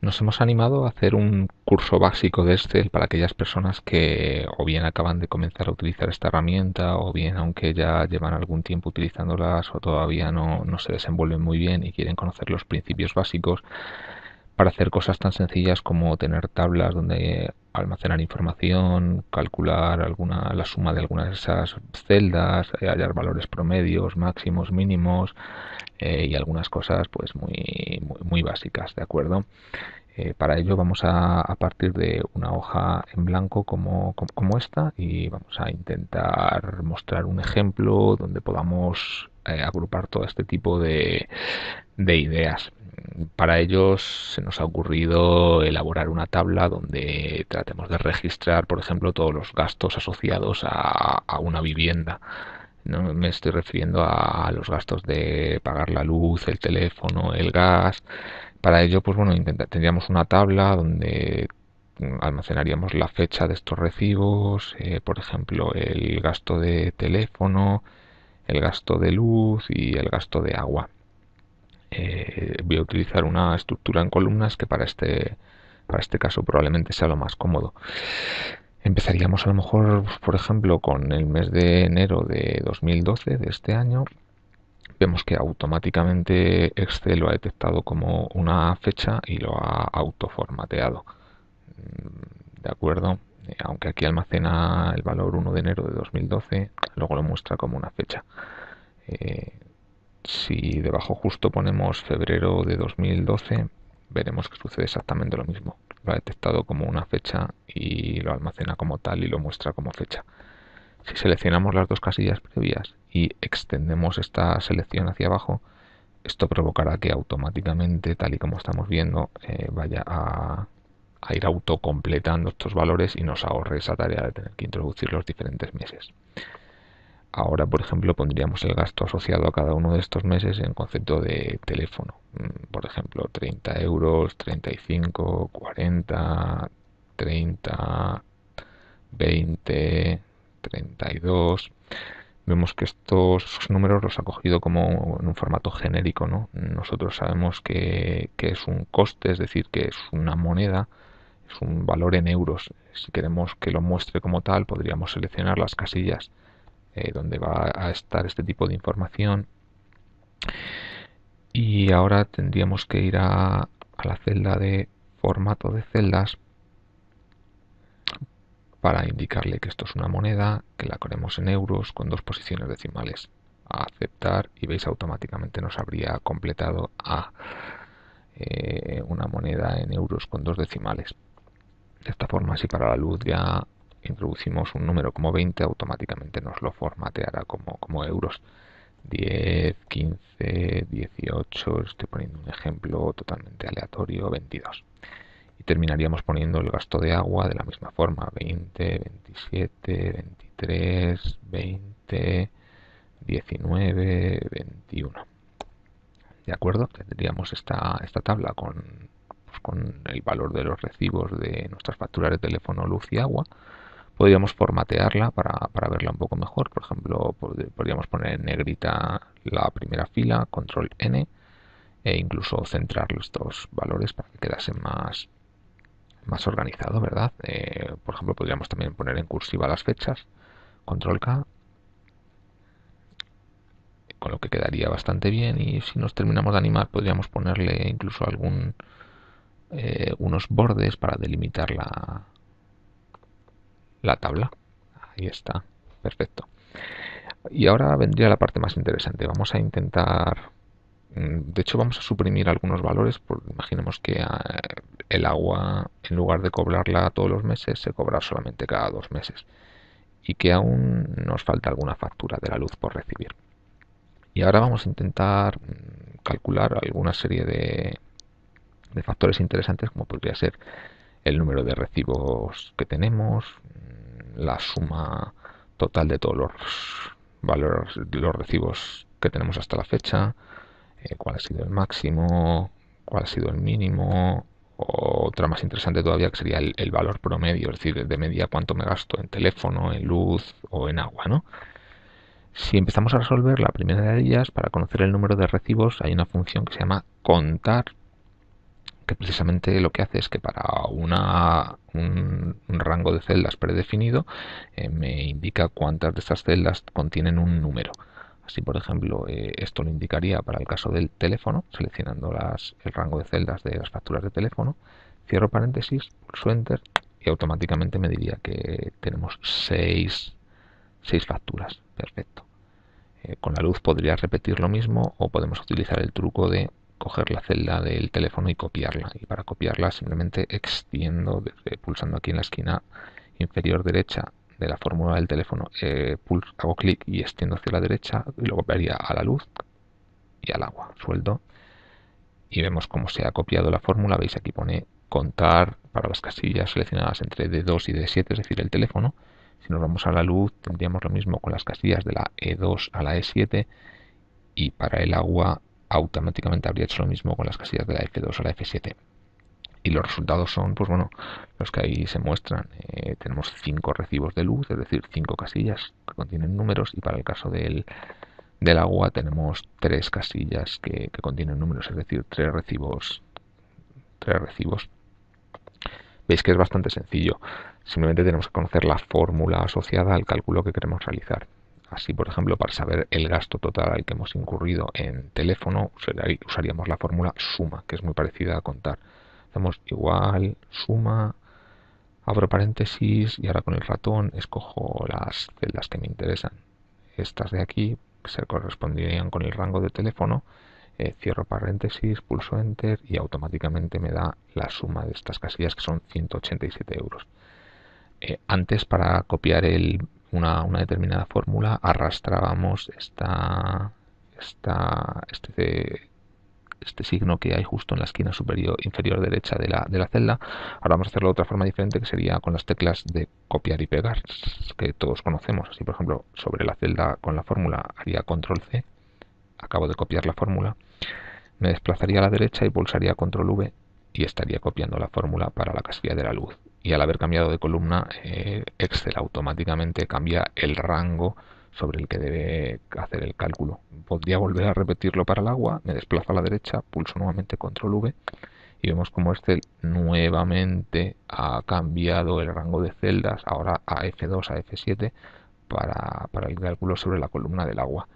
Nos hemos animado a hacer un curso básico de Excel para aquellas personas que o bien acaban de comenzar a utilizar esta herramienta o bien aunque ya llevan algún tiempo utilizándolas o todavía no se desenvuelven muy bien y quieren conocer los principios básicos para hacer cosas tan sencillas como tener tablas donde almacenar información, calcular la suma de algunas de esas celdas, hallar valores promedios, máximos, mínimos y algunas cosas pues muy básicas, ¿de acuerdo? Para ello vamos a partir de una hoja en blanco como esta y vamos a intentar mostrar un ejemplo donde podamos agrupar todo este tipo de ideas. Para ello se nos ha ocurrido elaborar una tabla donde tratemos de registrar, por ejemplo, todos los gastos asociados a una vivienda. No me estoy refiriendo a los gastos de pagar la luz, el teléfono, el gas. Para ello, pues bueno, tendríamos una tabla donde almacenaríamos la fecha de estos recibos, por ejemplo, el gasto de teléfono, el gasto de luz y el gasto de agua. Voy a utilizar una estructura en columnas que para este caso probablemente sea lo más cómodo. Empezaríamos a lo mejor, por ejemplo, con el mes de enero de 2012 de este año. Vemos que automáticamente Excel lo ha detectado como una fecha y lo ha autoformateado. ¿De acuerdo? Aunque aquí almacena el valor 1 de enero de 2012, luego lo muestra como una fecha. Eh, si debajo justo ponemos febrero de 2012, veremos que sucede exactamente lo mismo. Lo ha detectado como una fecha y lo almacena como tal y lo muestra como fecha. Si seleccionamos las dos casillas previas y extendemos esta selección hacia abajo, esto provocará que automáticamente, tal y como estamos viendo, vaya a ir autocompletando estos valores y nos ahorre esa tarea de tener que introducir los diferentes meses. Ahora, por ejemplo, pondríamos el gasto asociado a cada uno de estos meses en concepto de teléfono. Por ejemplo, 30 euros, 35, 40, 30, 20, 32. Vemos que estos números los ha cogido como en un formato genérico, ¿no? Nosotros sabemos que es un coste, es decir, que es una moneda, es un valor en euros. Si queremos que lo muestre como tal, podríamos seleccionar las casillas donde va a estar este tipo de información. Y ahora tendríamos que ir a la celda de formato de celdas para indicarle que esto es una moneda, que la queremos en euros con dos posiciones decimales. A aceptar y veis automáticamente nos habría completado a una moneda en euros con dos decimales. De esta forma, si para la luz ya introducimos un número como 20, automáticamente nos lo formateará como euros. 10, 15, 18, estoy poniendo un ejemplo totalmente aleatorio, 22. Y terminaríamos poniendo el gasto de agua de la misma forma, 20, 27, 23, 20, 19, 21. ¿De acuerdo? Tendríamos esta tabla con el valor de los recibos de nuestras facturas de teléfono, luz y agua. Podríamos formatearla para verla un poco mejor. Por ejemplo, podríamos poner en negrita la primera fila, control N, e incluso centrar estos valores para que quedase más organizado, ¿verdad? Por ejemplo, podríamos también poner en cursiva las fechas, control K, con lo que quedaría bastante bien. Y si nos terminamos de animar, podríamos ponerle incluso unos bordes para delimitar la tabla. Ahí está, perfecto. Y ahora vendría la parte más interesante. Vamos a intentar, de hecho vamos a suprimir algunos valores. Imaginemos que el agua, en lugar de cobrarla todos los meses, se cobra solamente cada 2 meses. Y que aún nos falta alguna factura de la luz por recibir. Y ahora vamos a intentar calcular alguna serie de factores interesantes como podría ser el número de recibos que tenemos, la suma total de todos los valores de los recibos que tenemos hasta la fecha, cuál ha sido el máximo, cuál ha sido el mínimo, o otra más interesante todavía que sería el valor promedio, es decir, de media cuánto me gasto en teléfono, en luz o en agua, ¿no? Si empezamos a resolver la primera de ellas, para conocer el número de recibos hay una función que se llama contar que precisamente lo que hace es que para un rango de celdas predefinido me indica cuántas de estas celdas contienen un número. Así, por ejemplo, esto lo indicaría para el caso del teléfono, seleccionando el rango de celdas de las facturas de teléfono, cierro paréntesis, pulso Enter y automáticamente me diría que tenemos 6 facturas. Perfecto. Con la luz podría repetir lo mismo o podemos utilizar el truco de coger la celda del teléfono y copiarla. Y para copiarla simplemente extiendo, pulsando aquí en la esquina inferior derecha de la fórmula del teléfono, hago clic y extiendo hacia la derecha y lo copiaría a la luz y al agua. Suelto y vemos cómo se ha copiado la fórmula. Veis aquí pone contar para las casillas seleccionadas entre D2 y D7, es decir, el teléfono. Si nos vamos a la luz tendríamos lo mismo con las casillas de la E2 a la E7 y para el agua automáticamente habría hecho lo mismo con las casillas de la F2 a la F7. Y los resultados son, pues bueno, los que ahí se muestran. Tenemos 5 recibos de luz, es decir, 5 casillas que contienen números, y para el caso del agua tenemos 3 casillas que contienen números, es decir, 3 recibos. 3 recibos. Veis que es bastante sencillo. Simplemente tenemos que conocer la fórmula asociada al cálculo que queremos realizar. Así, por ejemplo, para saber el gasto total al que hemos incurrido en teléfono, usaríamos la fórmula suma, que es muy parecida a contar. Hacemos igual, suma, abro paréntesis y ahora con el ratón escojo las celdas que me interesan. Estas de aquí se corresponderían con el rango de teléfono. Cierro paréntesis, pulso Enter y automáticamente me da la suma de estas casillas, que son 187 euros. Antes, para copiar una determinada fórmula, arrastrábamos este signo que hay justo en la esquina inferior derecha de la celda. Ahora vamos a hacerlo de otra forma diferente, que sería con las teclas de copiar y pegar, que todos conocemos. Así, por ejemplo, sobre la celda con la fórmula haría control C, acabo de copiar la fórmula, me desplazaría a la derecha y pulsaría control V y estaría copiando la fórmula para la casilla de la luz. Y al haber cambiado de columna, Excel automáticamente cambia el rango sobre el que debe hacer el cálculo. Podría volver a repetirlo para el agua, me desplazo a la derecha, pulso nuevamente control V y vemos como Excel nuevamente ha cambiado el rango de celdas, ahora a F2, a F7, para el cálculo sobre la columna del agua.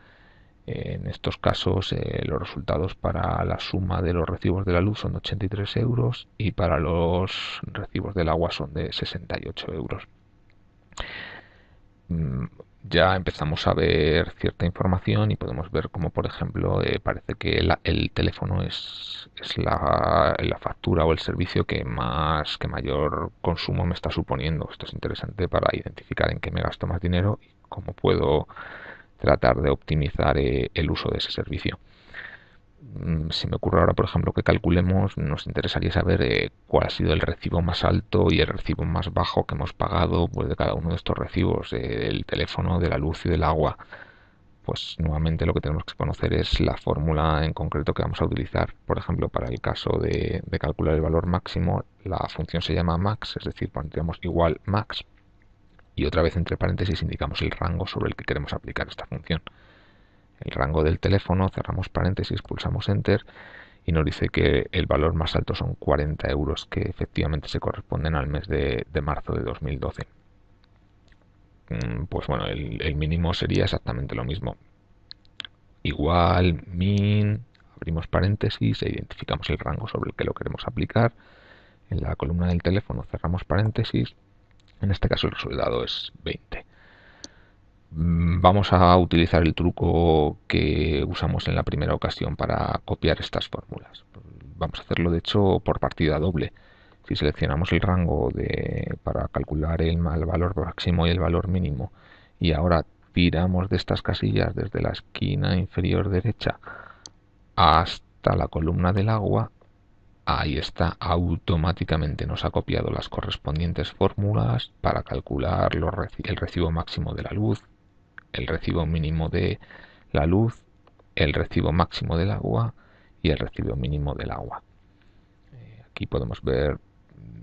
En estos casos los resultados para la suma de los recibos de la luz son de 83 euros y para los recibos del agua son de 68 euros. Ya empezamos a ver cierta información y podemos ver como, por ejemplo, parece que el teléfono es la factura o el servicio que mayor consumo me está suponiendo. Esto es interesante para identificar en qué me gasto más dinero y cómo puedo tratar de optimizar el uso de ese servicio. Si me ocurre ahora, por ejemplo, que calculemos, nos interesaría saber cuál ha sido el recibo más alto y el recibo más bajo que hemos pagado, pues, de cada uno de estos recibos, del teléfono, de la luz y del agua. Pues nuevamente lo que tenemos que conocer es la fórmula en concreto que vamos a utilizar. Por ejemplo, para el caso de calcular el valor máximo, la función se llama max, es decir, pondríamos igual max y otra vez entre paréntesis indicamos el rango sobre el que queremos aplicar esta función. El rango del teléfono, cerramos paréntesis, pulsamos Enter y nos dice que el valor más alto son 40 euros, que efectivamente se corresponden al mes de marzo de 2012. Pues bueno, el mínimo sería exactamente lo mismo. Igual, min, abrimos paréntesis e identificamos el rango sobre el que lo queremos aplicar. En la columna del teléfono cerramos paréntesis. En este caso el resultado es 20. Vamos a utilizar el truco que usamos en la primera ocasión para copiar estas fórmulas. Vamos a hacerlo de hecho por partida doble. Si seleccionamos el rango para calcular el valor máximo y el valor mínimo y ahora tiramos de estas casillas desde la esquina inferior derecha hasta la columna del agua, ahí está, automáticamente nos ha copiado las correspondientes fórmulas para calcular el recibo máximo de la luz, el recibo mínimo de la luz, el recibo máximo del agua y el recibo mínimo del agua. Aquí podemos ver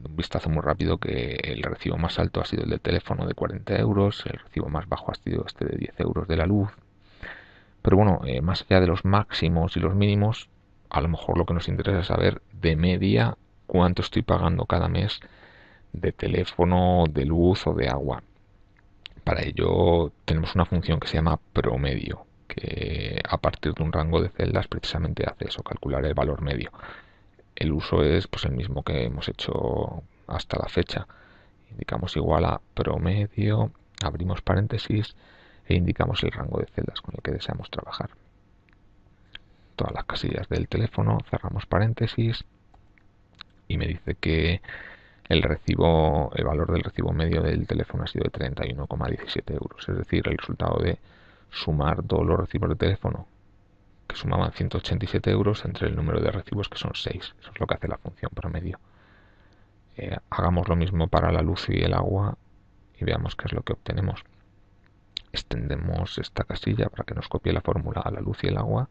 un vistazo muy rápido que el recibo más alto ha sido el del teléfono de 40 euros, el recibo más bajo ha sido este de 10 euros de la luz. Pero bueno, más allá de los máximos y los mínimos, a lo mejor lo que nos interesa es saber de media cuánto estoy pagando cada mes de teléfono, de luz o de agua. Para ello tenemos una función que se llama promedio, que a partir de un rango de celdas precisamente hace eso, calcular el valor medio. El uso es pues el mismo que hemos hecho hasta la fecha. Indicamos igual a promedio, abrimos paréntesis e indicamos el rango de celdas con el que deseamos trabajar. Todas las casillas del teléfono, cerramos paréntesis y me dice que el valor del recibo medio del teléfono ha sido de 31,17 euros. Es decir, el resultado de sumar todos los recibos de teléfono que sumaban 187 euros entre el número de recibos que son 6. Eso es lo que hace la función promedio. Hagamos lo mismo para la luz y el agua y veamos qué es lo que obtenemos. Extendemos esta casilla para que nos copie la fórmula a la luz y el agua.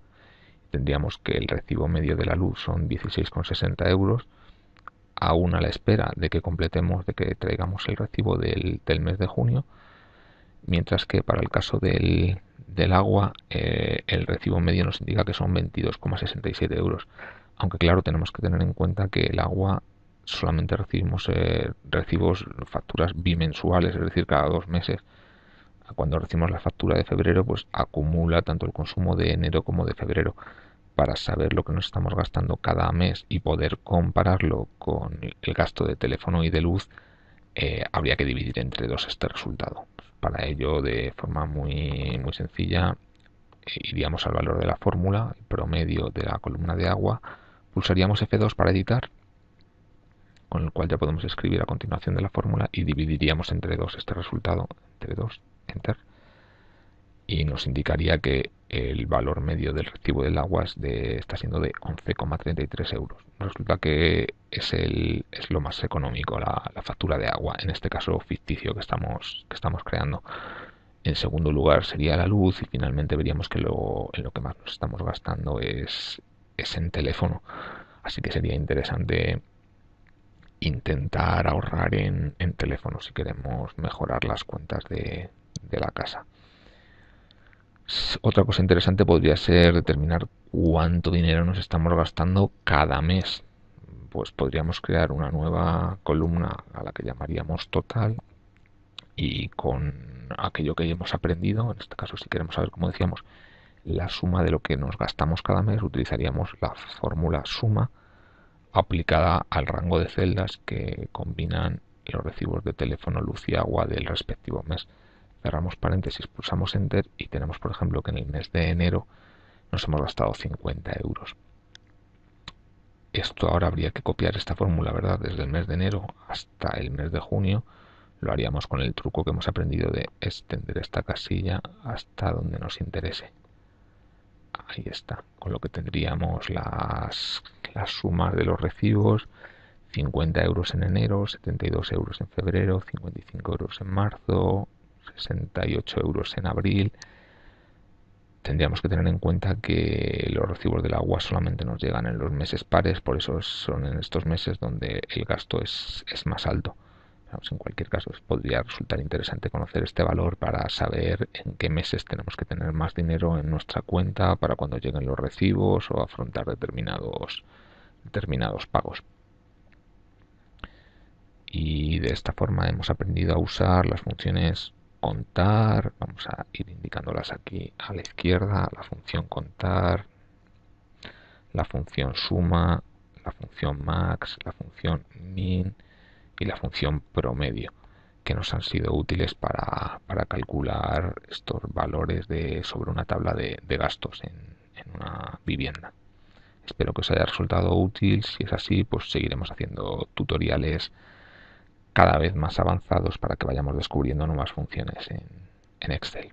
Tendríamos que el recibo medio de la luz son 16,60 euros, aún a la espera de que completemos, de que traigamos el recibo del mes de junio, mientras que para el caso del agua el recibo medio nos indica que son 22,67 euros. Aunque claro, tenemos que tener en cuenta que el agua solamente recibimos facturas bimensuales, es decir, cada 2 meses. Cuando recibimos la factura de febrero, pues acumula tanto el consumo de enero como de febrero. Para saber lo que nos estamos gastando cada mes y poder compararlo con el gasto de teléfono y de luz, habría que dividir entre dos este resultado. Para ello, de forma muy, muy sencilla, iríamos al valor de la fórmula, el promedio de la columna de agua, pulsaríamos F2 para editar, con el cual ya podemos escribir a continuación de la fórmula, y dividiríamos entre dos este resultado, entre dos, enter, y nos indicaría que el valor medio del recibo del agua está siendo de 11,33 euros. Resulta que es lo más económico, la factura de agua, en este caso ficticio que estamos creando. En segundo lugar sería la luz y finalmente veríamos que en lo que más nos estamos gastando es en teléfono. Así que sería interesante intentar ahorrar en teléfono si queremos mejorar las cuentas de la casa. Otra cosa interesante podría ser determinar cuánto dinero nos estamos gastando cada mes. Pues podríamos crear una nueva columna a la que llamaríamos total, y con aquello que hemos aprendido, en este caso si queremos saber, como decíamos, la suma de lo que nos gastamos cada mes, utilizaríamos la fórmula suma aplicada al rango de celdas que combinan los recibos de teléfono, luz y agua del respectivo mes. Cerramos paréntesis, pulsamos enter y tenemos, por ejemplo, que en el mes de enero nos hemos gastado 50 euros. Esto ahora habría que copiar esta fórmula, ¿verdad? Desde el mes de enero hasta el mes de junio. Lo haríamos con el truco que hemos aprendido de extender esta casilla hasta donde nos interese. Ahí está, con lo que tendríamos las sumas de los recibos: 50 euros en enero, 72 euros en febrero, 55 euros en marzo, 68 euros en abril. Tendríamos que tener en cuenta que los recibos del agua solamente nos llegan en los meses pares, por eso son en estos meses donde el gasto es más alto. En cualquier caso, podría resultar interesante conocer este valor para saber en qué meses tenemos que tener más dinero en nuestra cuenta para cuando lleguen los recibos o afrontar determinados pagos. Y de esta forma hemos aprendido a usar las funciones contar. Vamos a ir indicándolas aquí a la izquierda: la función contar, la función suma, la función max, la función min y la función promedio, que nos han sido útiles para calcular estos valores sobre una tabla de gastos en una vivienda. Espero que os haya resultado útil. Si es así, pues seguiremos haciendo tutoriales cada vez más avanzados para que vayamos descubriendo nuevas funciones en Excel.